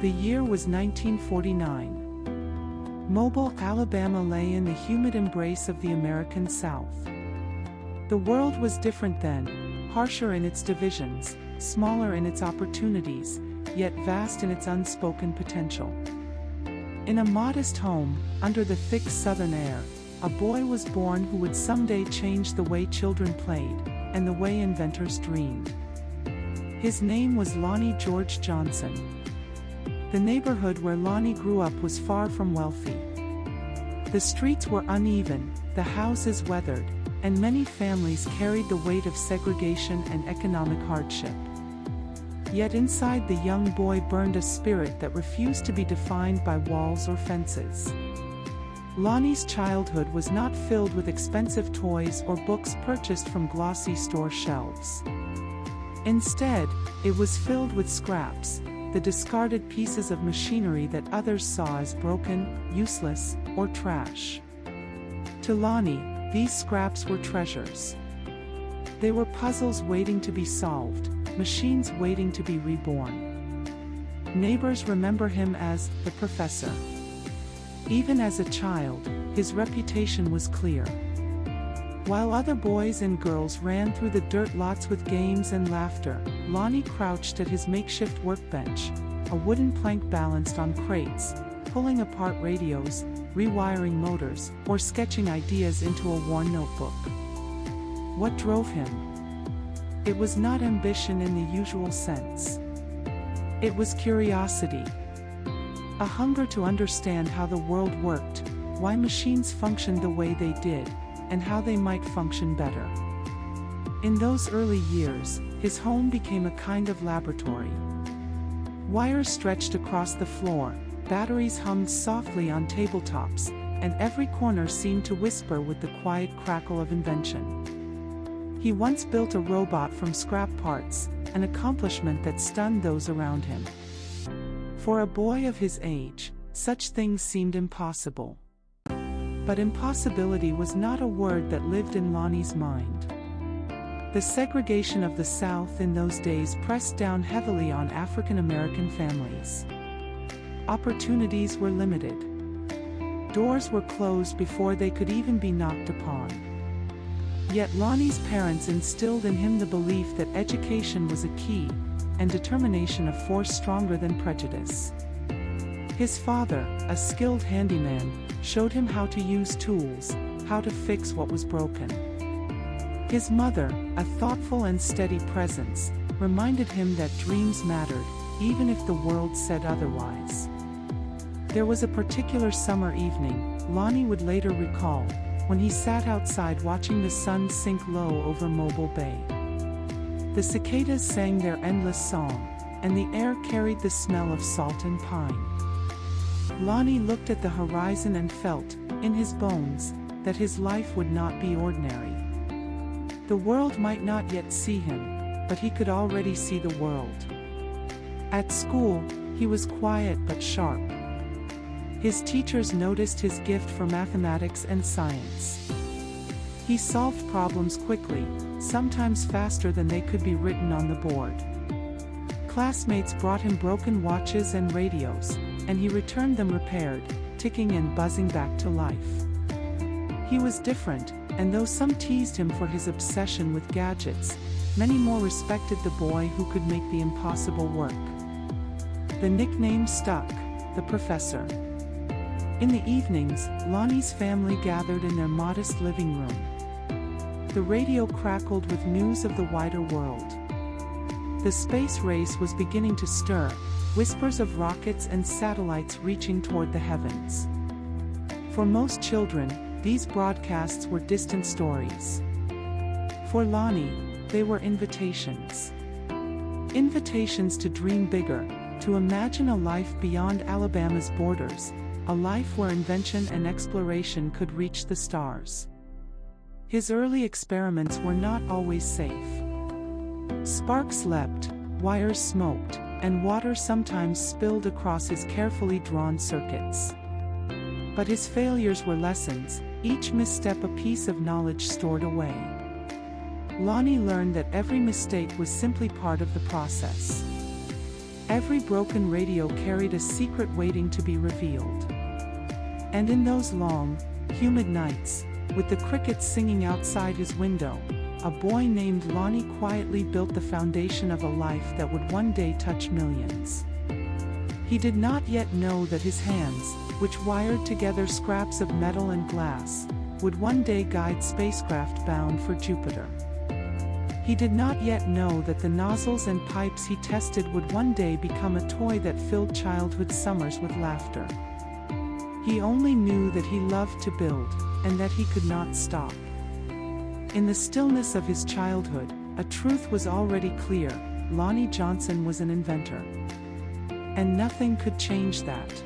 The year was 1949. Mobile, Alabama lay in the humid embrace of the American South. The world was different then, harsher in its divisions, smaller in its opportunities, yet vast in its unspoken potential. In a modest home, under the thick southern air, a boy was born who would someday change the way children played, and the way inventors dreamed. His name was Lonnie George Johnson. The neighborhood where Lonnie grew up was far from wealthy. The streets were uneven, the houses weathered, and many families carried the weight of segregation and economic hardship. Yet inside the young boy burned a spirit that refused to be defined by walls or fences. Lonnie's childhood was not filled with expensive toys or books purchased from glossy store shelves. Instead, it was filled with scraps, the discarded pieces of machinery that others saw as broken, useless, or trash. To Lonnie, these scraps were treasures. They were puzzles waiting to be solved, machines waiting to be reborn. Neighbors remember him as the professor. Even as a child, his reputation was clear. While other boys and girls ran through the dirt lots with games and laughter, Lonnie crouched at his makeshift workbench, a wooden plank balanced on crates, pulling apart radios, rewiring motors, or sketching ideas into a worn notebook. What drove him? It was not ambition in the usual sense. It was curiosity. A hunger to understand how the world worked, why machines functioned the way they did, and how they might function better. In those early years, his home became a kind of laboratory. Wires stretched across the floor, batteries hummed softly on tabletops, and every corner seemed to whisper with the quiet crackle of invention. He once built a robot from scrap parts, an accomplishment that stunned those around him. For a boy of his age, such things seemed impossible. But impossibility was not a word that lived in Lonnie's mind. The segregation of the South in those days pressed down heavily on African American families. Opportunities were limited. Doors were closed before they could even be knocked upon. Yet Lonnie's parents instilled in him the belief that education was a key, and determination a force stronger than prejudice. His father, a skilled handyman, showed him how to use tools, how to fix what was broken. His mother, a thoughtful and steady presence, reminded him that dreams mattered, even if the world said otherwise. There was a particular summer evening, Lonnie would later recall, when he sat outside watching the sun sink low over Mobile Bay. The cicadas sang their endless song, and the air carried the smell of salt and pine. Lonnie looked at the horizon and felt, in his bones, that his life would not be ordinary. The world might not yet see him, but he could already see the world. At school, he was quiet but sharp. His teachers noticed his gift for mathematics and science. He solved problems quickly, sometimes faster than they could be written on the board. Classmates brought him broken watches and radios, and he returned them repaired, ticking and buzzing back to life. He was different, and though some teased him for his obsession with gadgets, many more respected the boy who could make the impossible work. The nickname stuck, the professor. In the evenings, Lonnie's family gathered in their modest living room. The radio crackled with news of the wider world. The space race was beginning to stir, whispers of rockets and satellites reaching toward the heavens. For most children, these broadcasts were distant stories. For Lonnie, they were invitations. Invitations to dream bigger, to imagine a life beyond Alabama's borders, a life where invention and exploration could reach the stars. His early experiments were not always safe. Sparks leapt, wires smoked, and water sometimes spilled across his carefully drawn circuits. But his failures were lessons, each misstep a piece of knowledge stored away. Lonnie learned that every mistake was simply part of the process. Every broken radio carried a secret waiting to be revealed. And in those long, humid nights, with the crickets singing outside his window, a boy named Lonnie quietly built the foundation of a life that would one day touch millions. He did not yet know that his hands, which wired together scraps of metal and glass, would one day guide spacecraft bound for Jupiter. He did not yet know that the nozzles and pipes he tested would one day become a toy that filled childhood summers with laughter. He only knew that he loved to build, and that he could not stop. In the stillness of his childhood, a truth was already clear: Lonnie Johnson was an inventor. And nothing could change that.